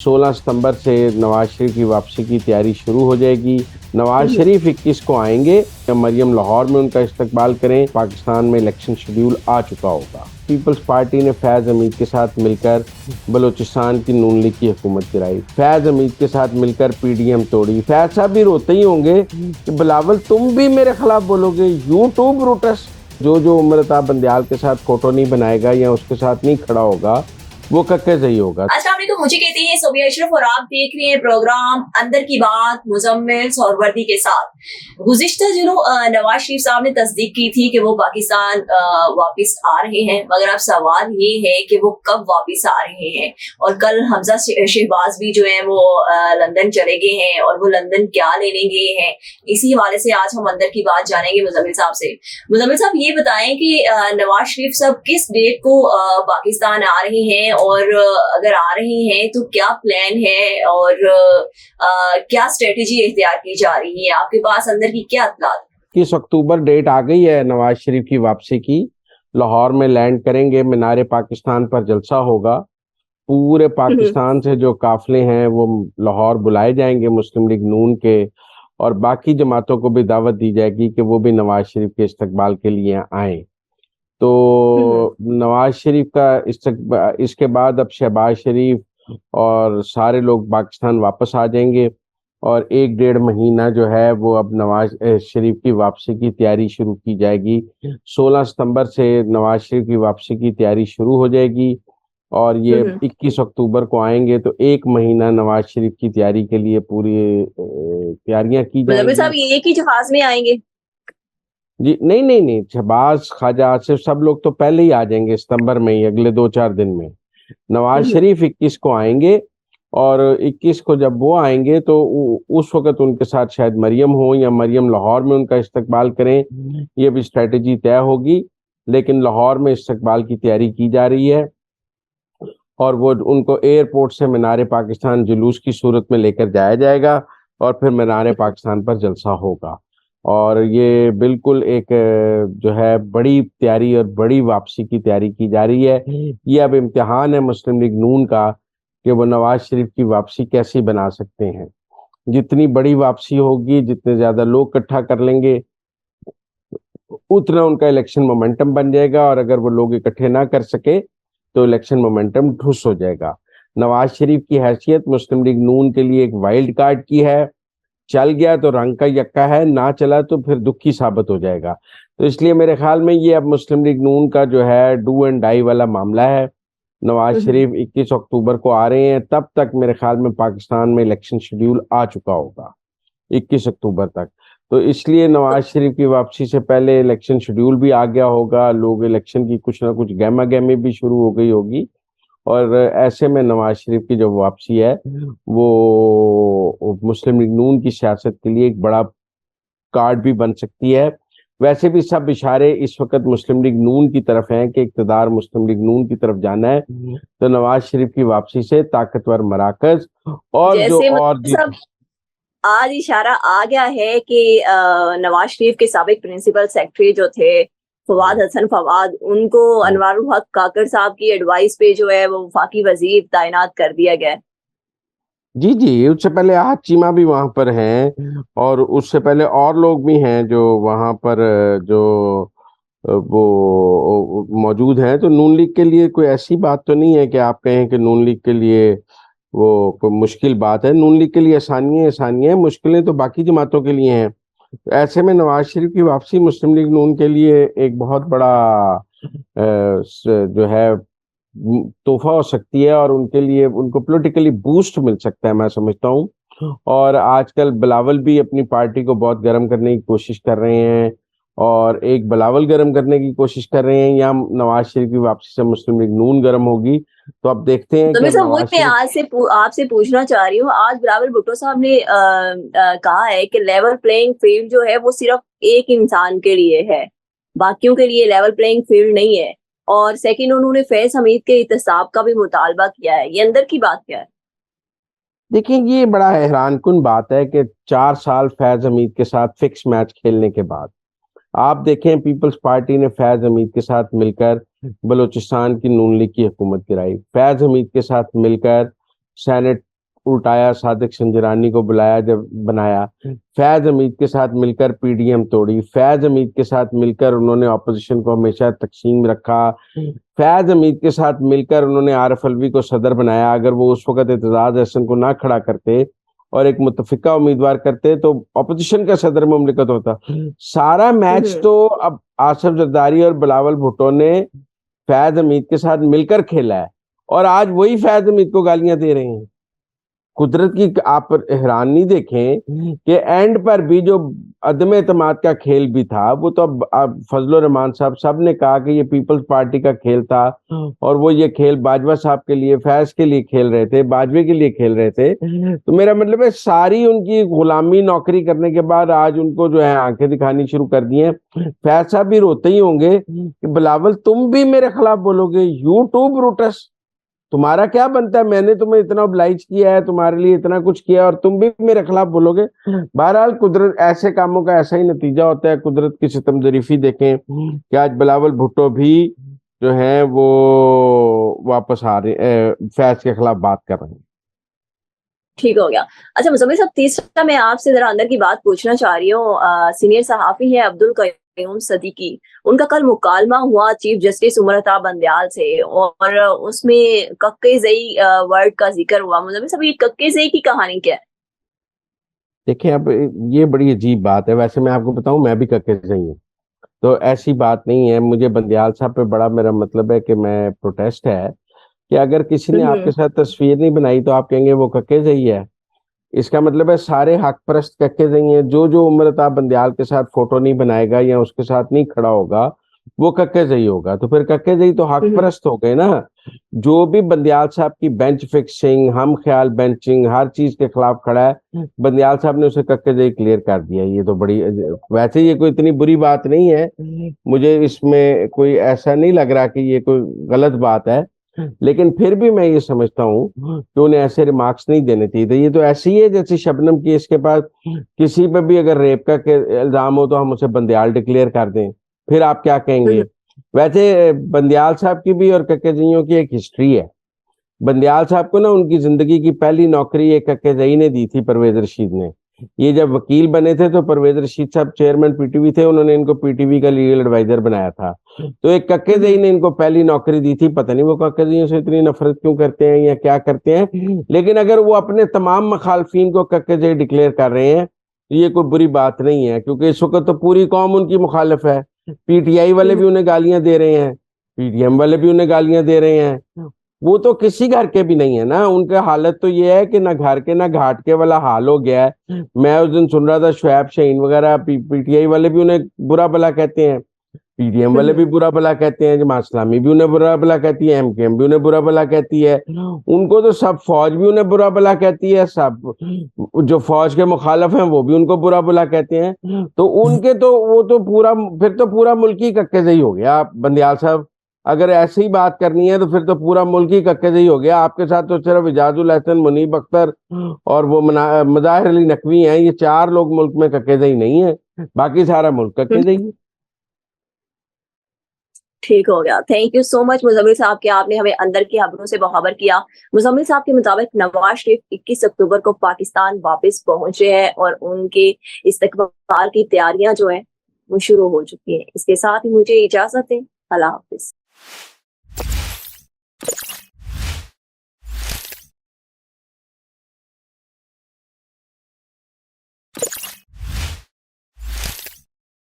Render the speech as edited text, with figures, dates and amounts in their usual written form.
16 सितंबर से नवाज शरीफ की वापसी की तैयारी शुरू हो जाएगी। नवाज शरीफ 21 को आएंगे। मरियम लाहौर में उनका इस्तकबाल करें। पाकिस्तान में इलेक्शन शेड्यूल आ चुका होगा। पीपल्स पार्टी ने फैज हमीद के साथ मिलकर बलूचिस्तान की नून लीग की हुकूमत गिराई। फैज हमीद के साथ मिलकर पीडीएम तोड़ी। फैज साहब भी रोते ही होंगे कि बिलावल तुम भी मेरे खिलाफ बोलोगे, यूट्यूब रूटस। जो उमरता बंदयाल के साथ फोटो नहीं बनाएगा या उसके साथ नहीं खड़ा होगा वो कक्के सही होगा। अस्सलाम वालेकुम, मुझे कहते हैं सोबिया अशरफ और आप देख रहे हैं प्रोग्राम अंदर की बात मुजम्मिल सोहरवर्दी के साथ। गुज़िश्ता दिनों नवाज शरीफ साहब ने तस्दीक की थी कि वो पाकिस्तान वापस आ रहे हैं, मगर अब सवाल ये है कि वो कब वापस आ रहे हैं। और कल हमजा शहबाज भी जो है वो लंदन चले गए हैं और वो लंदन क्या लेने गए हैं, इसी हवाले से आज हम अंदर की बात जानेंगे मुजम्मिल साहब से। मुजम्मिल साहब ये बताएं कि नवाज शरीफ साहब किस डेट को पाकिस्तान आ रहे हैं और अगर आ रहे हैं तो क्या प्लान है और क्या स्ट्रेटेजी इख्तियार की जा रही है, आपके पास अंदर की क्या इत्तलात? 21 अक्टूबर डेट आ गई है नवाज शरीफ की वापसी की। लाहौर में लैंड करेंगे, मीनारे पाकिस्तान पर जलसा होगा। पूरे पाकिस्तान से जो काफिले हैं वो लाहौर बुलाए जाएंगे मुस्लिम लीग नून के, और बाकी जमातों को भी दावत दी जाएगी कि वो भी नवाज शरीफ के इस्तकबाल के लिए आए। तो नवाज शरीफ का इसके बाद अब शहबाज शरीफ और सारे लोग पाकिस्तान वापस आ जाएंगे, और 1-1.5 महीना जो है वो अब नवाज शरीफ की वापसी की तैयारी शुरू की जाएगी। 16 सितंबर से नवाज शरीफ की वापसी की तैयारी शुरू हो जाएगी और ये 21 अक्टूबर को आएंगे। तो 1 महीना नवाज शरीफ की तैयारी के लिए पूरी तैयारियां की मुजम्मिल साहब जाएंगी। ये एक ही जहाज में आएंगे? जी नहीं, शहबाज, ख्वाजा आसिफ सब लोग तो पहले ही आ जाएंगे सितंबर में ही, अगले 2-4 दिन में। नवाज शरीफ 21 को आएंगे, और 21 को जब वो आएंगे तो उस वक्त उनके साथ शायद मरियम हो या मरियम लाहौर में उनका इस्तकबाल करें, ये भी स्ट्रेटेजी तय होगी। लेकिन लाहौर में इस्तकबाल की तैयारी की जा रही है और वो उनको एयरपोर्ट से मीनारे पाकिस्तान जुलूस की सूरत में लेकर जाया जाएगा और फिर मीनारे पाकिस्तान पर जलसा होगा। और ये बिल्कुल एक जो है बड़ी तैयारी और बड़ी वापसी की तैयारी की जा रही है। ये अब इम्तिहान है मुस्लिम लीग नून का कि वो नवाज शरीफ की वापसी कैसी बना सकते हैं। जितनी बड़ी वापसी होगी, जितने ज्यादा लोग इकट्ठा कर लेंगे, उतना उनका इलेक्शन मोमेंटम बन जाएगा, और अगर वो लोग इकट्ठे ना कर सके तो इलेक्शन मोमेंटम ठुस हो जाएगा। नवाज शरीफ की हैसियत मुस्लिम लीग नून के लिए एक वाइल्ड कार्ड की है। चल गया तो रंग का यक्का है, ना चला तो फिर दुखी साबित हो जाएगा। तो इसलिए मेरे ख्याल में ये अब मुस्लिम लीग नून का जो है डू एंड डाई वाला मामला है। नवाज शरीफ 21 अक्टूबर को आ रहे हैं, तब तक मेरे ख्याल में पाकिस्तान में इलेक्शन शेड्यूल आ चुका होगा 21 अक्टूबर तक। तो इसलिए नवाज शरीफ की वापसी से पहले इलेक्शन शेड्यूल भी आ गया होगा। लोग इलेक्शन की कुछ ना कुछ गहमा गहमी भी शुरू हो गई होगी, और ऐसे में नवाज शरीफ की जो वापसी है वो मुस्लिम लीग नून की सियासत के लिए एक बड़ा कार्ड भी बन सकती है। वैसे भी सब इशारे इस वक्त मुस्लिम लीग नून की तरफ हैं कि इक़्तिदार मुस्लिम लीग नून की तरफ जाना है। तो नवाज शरीफ की वापसी से ताकतवर मराकज और जो और सब आज इशारा आ गया है कि नवाज शरीफ के साबिक प्रिंसिपल सेक्रेटरी जो थे फवाद हसन फवाद, उनको अनवारुल हक काकर साहब की एडवाइस पे जो है वो वफाकी वजीर तैनात कर दिया गया। जी, उससे पहले आज चीमा भी वहां पर हैं, और उससे पहले और लोग भी हैं जो वहां पर जो वो मौजूद हैं। तो नून लीग के लिए कोई ऐसी बात तो नहीं है कि आप कहें कि नून लीग के लिए वो कोई मुश्किल बात है। नून लीग के लिए आसानियां हैं, मुश्किलें तो बाकी जमातों के लिए हैं। ऐसे में नवाज शरीफ की वापसी मुस्लिम लीग नून के लिए एक बहुत बड़ा जो है तोहफा हो सकती है, और उनके लिए उनको पॉलिटिकली बूस्ट मिल सकता है, मैं समझता हूँ। और आजकल बिलावल भी अपनी पार्टी को बहुत गर्म करने की कोशिश कर रहे हैं, और एक बिलावल गर्म करने की कोशिश कर रहे हैं, या नवाज शरीफ की वापसी से मुस्लिम लीग नून गर्म होगी। तो अब देखते हैं तो कि मैं आज से आपसे पूछना चाह रही हूँ, आज बिलावल भुट्टो साहब ने कहा है कि लेवल प्लेइंग फील्ड जो है वो सिर्फ एक इंसान के लिए है, बाकियों के लिए लेवल प्लेइंग फील्ड नहीं है। और सेकंड, उन्होंने फैज हमीद के एहतसाब का भी मुतालबा किया है। ये अंदर की बात क्या है? देखिए, ये बड़ा हैरानकुन बात है कि 4 साल फैज हमीद के साथ फिक्स मैच खेलने के बाद आप देखें पीपल्स पार्टी ने फैज हमीद के साथ मिलकर बलूचिस्तान की नून लीग की हुकूमत गिराई। फैज हमीद के साथ मिलकर सेनेट उल्टाया, सादिक संजरानी को बुलाया, जब बनाया, फैज हमीद के साथ मिलकर पीडीएम तोड़ी, फैज हमीद के साथ मिलकर उन्होंने ऑपोजिशन को हमेशा तकसीम रखा, फैज हमीद के साथ मिलकर उन्होंने आरिफ अलवी को सदर बनाया। अगर वो उस वक्त एतजाज अहसन को ना खड़ा करते और एक मुतफिका उम्मीदवार करते तो अपोजिशन का सदर मुमलिकत होता। सारा मैच तो अब आसिफ जरदारी और बिलावल भुट्टो ने फैज हमीद के साथ मिलकर खेला है, और आज वही फैज हमीद को गालियां दे रहे हैं। कुदरत की आप हैरानी देखें कि एंड पर भी जो अदम एतमाद का खेल भी था, वो तो अब फजल रहमान साहब सब ने कहा कि ये पीपल्स पार्टी का खेल था, और वो ये खेल बाजवा साहब के लिए, फैज के लिए खेल रहे थे, बाजवे के लिए खेल रहे थे। तो मेरा मतलब है सारी उनकी गुलामी नौकरी करने के बाद आज उनको जो है आंखें दिखानी शुरू कर दी हैं। फैज साहब भी रोते ही होंगे कि बिलावल तुम भी मेरे खिलाफ बोलोगे, यूट्यूब ब्रूटस, तुम्हारा क्या बनता है, मैंने तुम्हें इतना ऑब्लाइज किया है, तुम्हारे लिए इतना कुछ किया, और तुम भी मेरे खिलाफ बोलोगे। बहरहाल कुदरत ऐसे कामों का ऐसा ही नतीजा होता है। कुदरत की सितम ज़रीफी देखें कि आज बिलावल भुट्टो भी जो है वो वापस आ रहे, फैज के खिलाफ बात कर रहे हैं। ठीक हो गया। अच्छा मुज़म्मिल साहब, तीसरा मैं आपसे जरा अंदर की बात पूछना चाह रही हूँ। सीनियर सहाफ़ी है अब्दुल क़य्यूम सदीकी, उनका कल मुकालमा हुआ चीफ जस्टिस उमर अता बंदयाल से, और उसमें कक्के-ज़ई वर्ड का जिक्र हुआ। मुज़म्मिल साहब, ये कक्के-ज़ई की कहानी क्या है? देखिए, अब ये बड़ी अजीब बात है। वैसे मैं आपको बताऊं, मैं भी कक्के-ज़ई हूँ, तो ऐसी बात नहीं है। मुझे बंदयाल साहब पे बड़ा मेरा मतलब है कि मैं प्रोटेस्ट है कि अगर किसी ने आपके साथ तस्वीर नहीं बनाई तो आप कहेंगे वो कक्के-ज़ई है। इसका मतलब है सारे हक परस्त कक्के-ज़ई हैं। जो उमर अता बंदयाल के साथ फोटो नहीं बनाएगा या उसके साथ नहीं खड़ा होगा, वो कक्के-ज़ई होगा। तो फिर कक्के-ज़ई तो हक परस्त हो गए ना। जो भी बंदयाल साहब की बेंच फिक्सिंग, हम ख्याल बेंचिंग, हर चीज के खिलाफ खड़ा है, बंदयाल साहब ने उसे कक्के-ज़ई क्लियर कर दिया। ये तो बड़ी वैसे ये कोई इतनी बुरी बात नहीं है, मुझे इसमें कोई ऐसा नहीं लग रहा कि ये कोई गलत बात है, लेकिन फिर भी मैं ये समझता हूँ कि उन्हें ऐसे रिमार्क्स नहीं देने चाहिए थे। ये तो ऐसी है जैसे शबनम केस के पास किसी पे भी अगर रेप का इल्जाम हो तो हम उसे बंदयाल डिक्लेयर कर दें, फिर आप क्या कहेंगे। वैसे बंदयाल साहब की भी और कक्के-ज़ईयों की एक हिस्ट्री है। बंदयाल साहब को ना उनकी जिंदगी की पहली नौकरी एक कक्के-ज़ई ने दी थी, परवेज रशीद ने। ये जब वकील बने थे तो परवेज रशीद साहब चेयरमैन पीटीवी थे, उन्होंने इनको पीटीवी का लीगल एडवाइजर बनाया था। तो एक कक्के-ज़ई ने इनको पहली नौकरी दी थी। पता नहीं वो कक्के-ज़ईयों से इतनी नफरत क्यों करते हैं या क्या करते हैं, लेकिन अगर वो अपने तमाम मुखालफिन को कक्के-ज़ई डिक्लेयर कर रहे हैं तो ये कोई बुरी बात नहीं है, क्योंकि इस वक्त तो पूरी कौम उनकी मुखालिफ है। पीटीआई वाले भी उन्हें गालियां दे रहे हैं, पीडीएम वाले भी उन्हें गालियां दे रहे हैं। वो तो किसी घर के भी नहीं है ना। उनका हालत तो ये है कि ना घर के ना घाट के वाला हाल हो गया है। मैं उस दिन सुन रहा था शुएब शाहीन वगैरह पीटीआई वाले भी उन्हें बुरा भला कहते हैं, पीडीएम वाले भी बुरा भला कहते हैं, जमात इस्लामी भी उन्हें बुरा भला कहती है, एमकेएम भी उन्हें बुरा भला कहती है, उनको तो सब फौज भी उन्हें बुरा भला कहती है, सब जो फौज के मुखालफ हैं वो भी उनको बुरा भला कहते हैं। तो उनके तो वो तो पूरा, फिर तो पूरा मुल्क ही कक्के-ज़ई हो गया। बंदयाल साहब, अगर ऐसी ही बात करनी है तो फिर तो पूरा मुल्क ही कक्के-ज़ई हो गया। आपके साथ तो सिर्फ इजाजुल हसन, मुनीब अख्तर और वो मज़ाहिर अली नकवी हैं, ये 4 लोग मुल्क में कक्के-ज़ई नहीं है, बाकी सारा मुल्क कक्के-ज़ई है। ठीक हो गया। Thank you so much Muzammil साहब कि आपने हमें अंदर की खबरों से बाखबर किया। मुज़म्मिल साहब के मुताबिक नवाज शरीफ 21 अक्टूबर को पाकिस्तान वापस पहुंचे हैं और उनके इस्तकबाल की तैयारियां जो है वो शुरू हो चुकी है। इसके साथ ही मुझे इजाजत है। अल्लाह हाफिज।